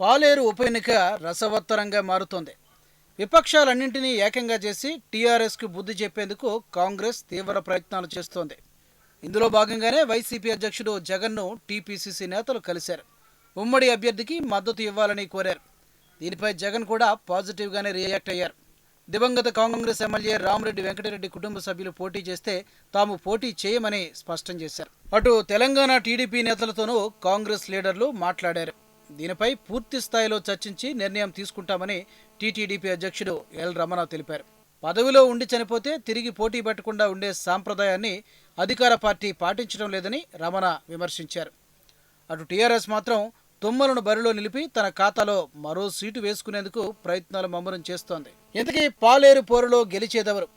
పాలేరు ఉప ఎన్నిక రసవత్తరంగా మారుతోంది. విపక్షాలన్నింటినీ ఏకంగా చేసి టీఆర్ఎస్కు బుద్ధి చెప్పేందుకు కాంగ్రెస్ తీవ్ర ప్రయత్నాలు చేస్తోంది. ఇందులో భాగంగానే వైసీపీ అధ్యక్షుడు జగన్ను టీపీసీసీ నేతలు కలిశారు. ఉమ్మడి అభ్యర్థికి మద్దతు ఇవ్వాలని కోరారు. దీనిపై జగన్ కూడా పాజిటివ్గానే రియాక్ట్ అయ్యారు. దివంగత కాంగ్రెస్ ఎమ్మెల్యే రామిరెడ్డి వెంకటరెడ్డి కుటుంబ సభ్యులు పోటీ చేస్తే తాము పోటీ చేయమని స్పష్టం చేశారు. అటు తెలంగాణ టీడీపీ నేతలతోనూ కాంగ్రెస్ లీడర్లు మాట్లాడారు. దీనిపై పూర్తి స్థాయిలో చర్చించి నిర్ణయం తీసుకుంటామని టీటీడీపీ అధ్యక్షుడు ఎల్ రమణ తెలిపారు. పదవిలో ఉండి చనిపోతే తిరిగి పోటీ పెట్టకుండా ఉండే సాంప్రదాయాన్ని అధికార పార్టీ పాటించడం లేదని రమణ విమర్శించారు. అటు టీఆర్ఎస్ మాత్రం తుమ్మలను బరిలో నిలిపి తన ఖాతాలో మరో సీటు వేసుకునేందుకు ప్రయత్నాలు ముమ్మరం చేస్తోంది. ఇంతకీ పాలేరు పోరులో గెలిచేదెవరు?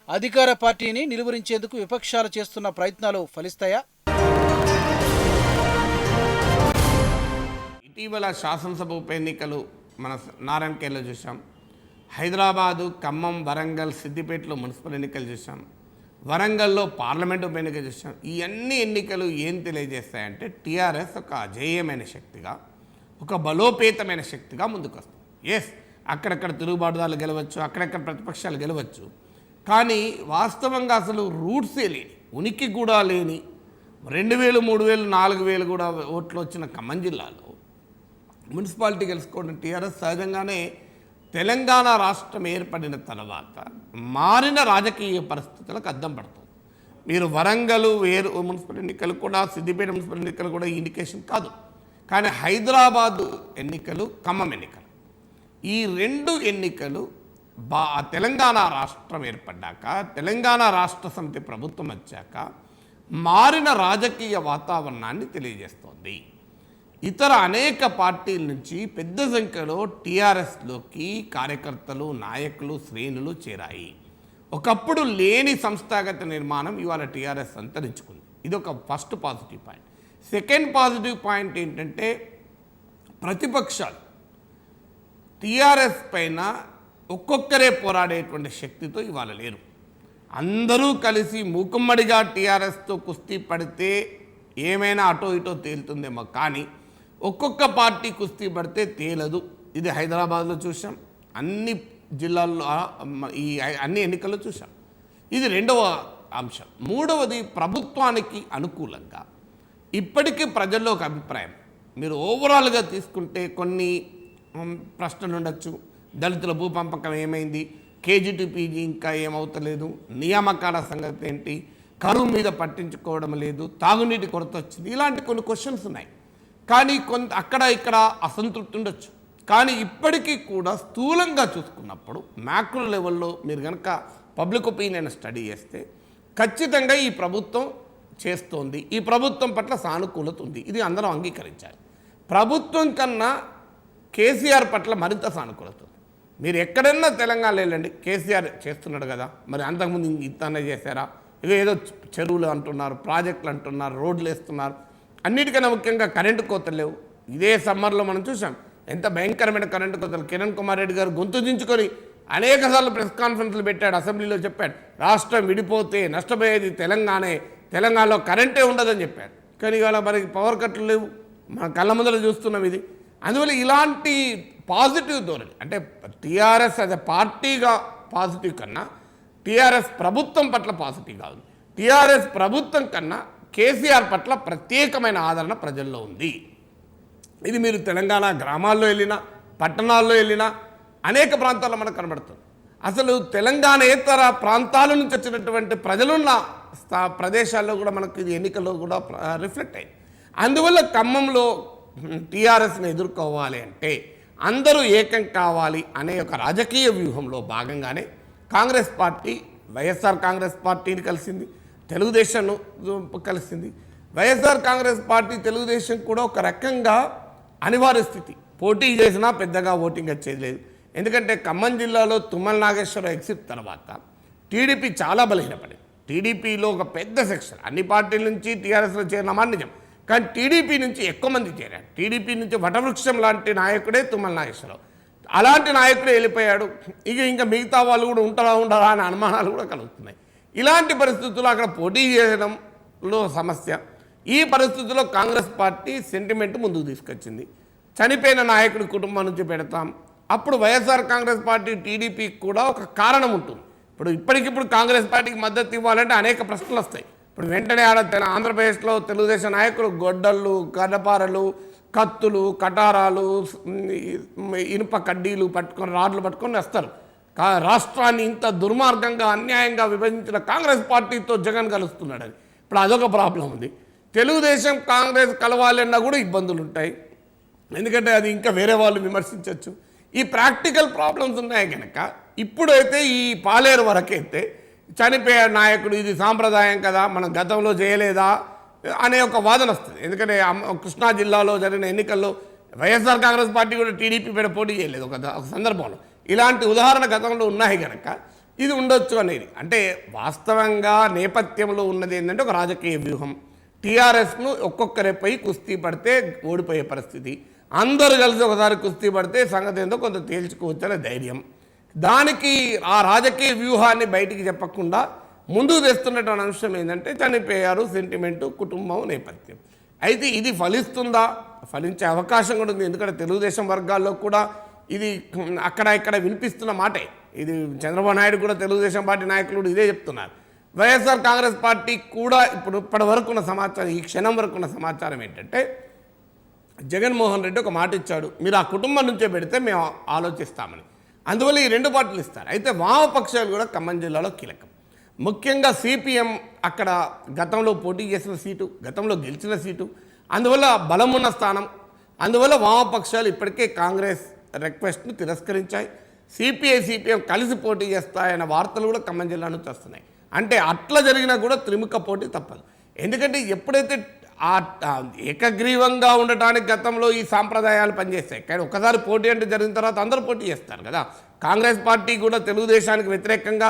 అధికార పార్టీని నిలువరించేందుకు విపక్షాలు చేస్తున్న ప్రయత్నాలు ఫలిస్తాయా? ఇటీవల శాసనసభ ఉప ఎన్నికలు మన నారాయణఖేడ్లో చూసాం. హైదరాబాదు, ఖమ్మం, వరంగల్, సిద్దిపేటలో మున్సిపల్ ఎన్నికలు చూసాం. వరంగల్లో పార్లమెంట్ ఉప ఎన్నిక చూసాం. ఈ అన్ని ఎన్నికలు ఏం తెలియజేస్తాయంటే టీఆర్ఎస్ ఒక అజేయమైన శక్తిగా, ఒక బలోపేతమైన శక్తిగా ముందుకు వస్తుంది. ఎస్, అక్కడక్కడ తిరుగుబాటుదారులు గెలవచ్చు, అక్కడక్కడ ప్రతిపక్షాలు గెలవచ్చు. కానీ వాస్తవంగా అసలు రూట్సే లేని, ఉనికి కూడా లేని 2000, 3000, 4000 కూడా ఓట్లు వచ్చిన ఖమ్మం జిల్లాలో మున్సిపాలిటీ గెలుచుకోవడం టీఆర్ఎస్ సహజంగానే తెలంగాణ రాష్ట్రం ఏర్పడిన తర్వాత మారిన రాజకీయ పరిస్థితులకు అద్దం పడుతుంది. మీరు వరంగల్ వేరు మున్సిపల్ ఎన్నికలు కూడా, సిద్దిపేట మున్సిపల్ ఎన్నికలు కూడా ఇండికేషన్ కాదు. కానీ హైదరాబాదు ఎన్నికలు, ఖమ్మం ఎన్నికలు, ఈ రెండు ఎన్నికలు తెలంగాణ రాష్ట్రం ఏర్పడ్డాక, తెలంగాణ రాష్ట్ర సమితి ప్రభుత్వం వచ్చాక మారిన రాజకీయ వాతావరణాన్ని తెలియజేస్తోంది. ఇతర అనేక పార్టీల నుంచి పెద్ద సంఖ్యలో టీఆర్ఎస్లోకి కార్యకర్తలు, నాయకులు, శ్రేణులు చేరాయి. ఒకప్పుడు లేని సంస్థాగత నిర్మాణం ఇవాళ టీఆర్ఎస్ అంతరించుకుంది. ఇది ఒక first positive point. Second positive point ఏంటంటే ప్రతిపక్షాలు టీఆర్ఎస్ పైన ఒక్కొక్కరే పోరాడేటువంటి శక్తితో ఇవాళ లేరు. అందరూ కలిసి మూకుమ్మడిగా టీఆర్ఎస్తో కుస్తీ పడితే ఏమైనా అటో ఇటో తేలుతుందేమో, కానీ ఒక్కొక్క పార్టీ కుస్తీ పడితే తేలదు. ఇది హైదరాబాద్లో చూసాం, అన్ని జిల్లాల్లో, ఈ అన్ని ఎన్నికల్లో చూసాం. ఇది రెండవ అంశం. మూడవది, ప్రభుత్వానికి అనుకూలంగా ఇప్పటికీ ప్రజల్లో ఒక అభిప్రాయం, మీరు ఓవరాల్గా తీసుకుంటే కొన్ని ప్రశ్నలు ఉండొచ్చు. దళితుల భూపంపకం ఏమైంది, కేజీ పీజీ ఇంకా ఏమవుతలేదు, నియామకాల సంగతి ఏంటి, కరువు మీద పట్టించుకోవడం లేదు, తాగునీటి కొరత వచ్చింది, ఇలాంటి కొన్ని క్వశ్చన్స్ ఉన్నాయి. కానీ కొంత అక్కడ ఇక్కడ అసంతృప్తి ఉండొచ్చు. కానీ ఇప్పటికీ కూడా స్థూలంగా చూసుకున్నప్పుడు మ్యాక్రో లెవెల్లో మీరు కనుక పబ్లిక్ ఒపీనియన్ స్టడీ చేస్తే ఖచ్చితంగా ఈ ప్రభుత్వం చేస్తోంది, ఈ ప్రభుత్వం పట్ల సానుకూలత ఉంది. ఇది అందరం అంగీకరించాలి. ప్రభుత్వం కన్నా కేసీఆర్ పట్ల మరింత సానుకూలత ఉంది. మీరు ఎక్కడన్నా తెలంగాణ వెళ్ళండి, కేసీఆర్ చేస్తున్నాడు కదా, మరి అంతకుముందు ఇంతనే చేశారా? ఏదో చెరువులు అంటున్నారు, ప్రాజెక్టులు అంటున్నారు, రోడ్లు వేస్తున్నారు. అన్నిటికన్నా ముఖ్యంగా కరెంటు కోతలు లేవు. ఇదే సమ్మర్లో మనం చూసాం ఎంత భయంకరమైన కరెంటు కోతలు. కిరణ్ కుమార్ రెడ్డి గారు గొంతు దించుకొని అనేకసార్లు ప్రెస్ కాన్ఫరెన్స్లు పెట్టాడు, అసెంబ్లీలో చెప్పాడు, రాష్ట్రం విడిపోతే నష్టపోయేది తెలంగాణే, తెలంగాణలో కరెంటే ఉండదని చెప్పాడు. కానీ ఇవాళ మనకి పవర్ కట్లు లేవు, మన కళ్ళ ముందర చూస్తున్నాం ఇది. అందువల్ల ఇలాంటి పాజిటివ్ ధోరణి, అంటే టీఆర్ఎస్ అదే పార్టీగా పాజిటివ్ కన్నా టీఆర్ఎస్ ప్రభుత్వం పట్ల పాజిటివ్గా ఉంది. టీఆర్ఎస్ ప్రభుత్వం కన్నా కేసీఆర్ పట్ల ప్రత్యేకమైన ఆదరణ ప్రజల్లో ఉంది. ఇది మీరు తెలంగాణ గ్రామాల్లో వెళ్ళినా, పట్టణాల్లో వెళ్ళినా అనేక ప్రాంతాల్లో మనకు కనబడుతుంది. అసలు తెలంగాణేతర ప్రాంతాల నుంచి వచ్చినటువంటి ప్రజలున్న ప్రదేశాల్లో కూడా మనకు ఇది ఎన్నికల్లో కూడా రిఫ్లెక్ట్ అయింది. అందువల్ల ఖమ్మంలో టీఆర్ఎస్ని ఎదుర్కోవాలి అంటే అందరూ ఏకం కావాలి అనే ఒక రాజకీయ వ్యూహంలో భాగంగానే కాంగ్రెస్ పార్టీ వైఎస్ఆర్ కాంగ్రెస్ పార్టీని కలిసింది, తెలుగుదేశం కలిసింది. వైఎస్ఆర్ కాంగ్రెస్ పార్టీ, తెలుగుదేశం కూడా ఒక రకంగా అనివార్య స్థితి. పోటీ చేసినా పెద్దగా ఓటింగ్ వచ్చేది లేదు. ఎందుకంటే ఖమ్మం జిల్లాలో తుమ్మల నాగేశ్వరరావు ఎగ్జిట్ తర్వాత టీడీపీ చాలా బలహీనపడింది. టీడీపీలో ఒక పెద్ద సెక్షన్ అన్ని పార్టీల నుంచి టీఆర్ఎస్లో చేరిన నిజం, కానీ టీడీపీ నుంచి ఎక్కువ మంది చేరారు. టీడీపీ నుంచి వటవృక్షం లాంటి నాయకుడే తుమ్మల నాగేశ్వరరావు. అలాంటి నాయకుడే వెళ్ళిపోయాడు. ఇంకా మిగతా వాళ్ళు కూడా ఉండరా అనే అనుమానాలు కూడా కలుగుతున్నాయి. ఇలాంటి పరిస్థితుల్లో అక్కడ పోటీ చేయడంలో సమస్య. ఈ పరిస్థితుల్లో కాంగ్రెస్ పార్టీ సెంటిమెంట్ ముందుకు తీసుకొచ్చింది. చనిపోయిన నాయకుడి కుటుంబం నుంచి పెడతాం. అప్పుడు వైఎస్ఆర్ కాంగ్రెస్ పార్టీ టీడీపీకి కూడా ఒక కారణం ఉంటుంది. ఇప్పటికిప్పుడు కాంగ్రెస్ పార్టీకి మద్దతు ఇవ్వాలంటే అనేక ప్రశ్నలు వస్తాయి. ఇప్పుడు వెంటనే ఆంధ్రప్రదేశ్లో తెలుగుదేశం నాయకులు గొడ్డళ్ళు, గడ్డపారలు, కత్తులు, కటారాలు, ఇనుప కడ్డీలు పట్టుకొని, రాడ్లు పట్టుకొని వస్తారు. రాష్ట్రాన్ని ఇంత దుర్మార్గంగా అన్యాయంగా విభజించిన కాంగ్రెస్ పార్టీతో జగన్ కలుస్తున్నాడు. అది ఇప్పుడు అదొక ప్రాబ్లం ఉంది. తెలుగుదేశం కాంగ్రెస్ కలవాలన్నా కూడా ఇబ్బందులు ఉంటాయి. ఎందుకంటే అది ఇంకా వేరే వాళ్ళు విమర్శించవచ్చు. ఈ ప్రాక్టికల్ ప్రాబ్లమ్స్ ఉన్నాయి కనుక ఇప్పుడైతే ఈ పాలేరు వరకైతే చనిపోయే నాయకుడు ఇది సాంప్రదాయం కదా, మనం గతంలో చేయలేదా అనే ఒక వాదన వస్తుంది. ఎందుకంటే కృష్ణా జిల్లాలో జరిగిన ఎన్నికల్లో వైఎస్ఆర్ కాంగ్రెస్ పార్టీ కూడా టీడీపీ పైన పోటీ చేయలేదు ఒక సందర్భంలో. ఇలాంటి ఉదాహరణ గతంలో ఉన్నాయి కనుక ఇది ఉండొచ్చు అనేది. అంటే వాస్తవంగా నేపథ్యంలో ఉన్నది ఏంటంటే ఒక రాజకీయ వ్యూహం. టీఆర్ఎస్ను ఒక్కొక్కరిపై కుస్తీ పడితే ఓడిపోయే పరిస్థితి, అందరూ కలిసి ఒకసారి కుస్తీ పడితే సంగతి ఏందో కొంత తేల్చుకోవచ్చనే ధైర్యం. దానికి ఆ రాజకీయ వ్యూహాన్ని బయటికి చెప్పకుండా ముందుకు తెస్తున్నటువంటి అంశం ఏంటంటే చనిపోయారు, సెంటిమెంటు, కుటుంబం, నేపథ్యం. అయితే ఇది ఫలిస్తుందా? ఫలించే అవకాశం కూడా ఉంది. ఎందుకంటే తెలుగుదేశం వర్గాల్లో కూడా ఇది అక్కడ ఇక్కడ వినిపిస్తున్న మాటే. ఇది చంద్రబాబు నాయుడు కూడా తెలుగుదేశం పార్టీ నాయకులు ఇదే చెప్తున్నారు. వైఎస్ఆర్ కాంగ్రెస్ పార్టీ కూడా ఇప్పటి వరకు ఉన్న సమాచారం, ఈ క్షణం వరకు ఉన్న సమాచారం ఏంటంటే జగన్మోహన్ రెడ్డి ఒక మాట ఇచ్చాడు, మీరు ఆ కుటుంబం నుంచే పెడితే మేము ఆలోచిస్తామని. అందువల్ల ఈ రెండు పార్టీలు ఇస్తారు. అయితే వామపక్షాలు కూడా ఖమ్మం జిల్లాలో కీలకం. ముఖ్యంగా సిపిఎం అక్కడ గతంలో పోటీ చేసిన సీటు, గతంలో గెలిచిన సీటు, అందువల్ల బలమున్న స్థానం. అందువల్ల వామపక్షాలు ఇప్పటికే కాంగ్రెస్ రిక్వెస్ట్ను తిరస్కరించాయి. సిపిఎం కలిసి పోటీ చేస్తాయన్న వార్తలు కూడా ఖమ్మం జిల్లా నుంచి వస్తున్నాయి. అంటే అట్లా జరిగినా కూడా త్రిముఖ పోటీ తప్పదు. ఎందుకంటే ఎప్పుడైతే ఏకగ్రీవంగా ఉండటానికి గతంలో ఈ సాంప్రదాయాలు పనిచేస్తాయి, కానీ ఒకసారి పోటీ అంటే జరిగిన తర్వాత అందరూ పోటీ చేస్తారు కదా. కాంగ్రెస్ పార్టీ కూడా తెలుగుదేశానికి వ్యతిరేకంగా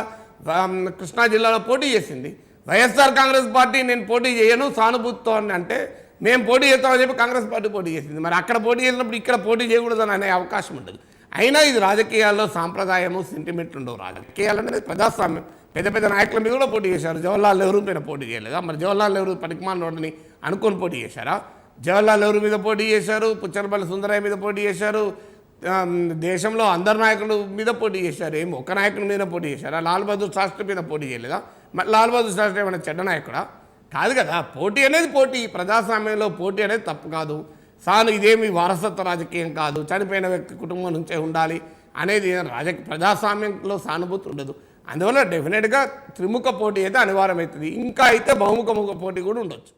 కృష్ణా జిల్లాలో పోటీ చేసింది. వైఎస్ఆర్ కాంగ్రెస్ పార్టీ నేను పోటీ చేయను సానుభూతితో అని అంటే మేము పోటీ చేస్తామని చెప్పి కాంగ్రెస్ పార్టీ పోటీ చేసింది. మరి అక్కడ పోటీ చేసినప్పుడు ఇక్కడ పోటీ చేయకూడదని అనే అవకాశం ఉండదు. అయినా ఇది రాజకీయాల్లో సాంప్రదాయము, సెంటిమెంట్లు ఉండవు. రాజకీయాలు అనేది ప్రజాస్వామ్యం. పెద్ద పెద్ద నాయకుల మీద కూడా పోటీ చేశారు. జవహర్లాల్ నెహ్రూ మీద పోటీ చేయలేదా? మరి జవహర్లాల్ నెహ్రూ పనికిమాలినోడిని అనుకొని పోటీ చేశారా? జవహర్లాల్ నెహ్రూ మీద పోటీ చేశారు, పుచ్చలపల్లి సుందరయ్య మీద పోటీ చేశారు, దేశంలో అందరు నాయకుల మీద పోటీ చేశారు. ఏమో ఒక నాయకుడి మీద పోటీ చేశారా? లాల్ బహదూర్ శాస్త్రి మీద పోటీ చేయలేదా? మరి లాల్ బహదూర్ శాస్త్రి ఏమైనా చెడ్డ నాయకుడా? కాదు కదా. పోటీ అనేది పోటీ. ప్రజాస్వామ్యంలో పోటీ అనేది తప్పు కాదు. ఇదేమి వారసత్వ రాజకీయం కాదు, చనిపోయిన వ్యక్తి కుటుంబం నుంచే ఉండాలి అనేది ప్రజాస్వామ్యంలో సానుభూతి ఉండదు. అందువల్ల డెఫినెట్గా త్రిముఖ పోటీ అయితే అనివార్యమవుతుంది. ఇంకా అయితే బహుముఖ పోటీ కూడా ఉండొచ్చు.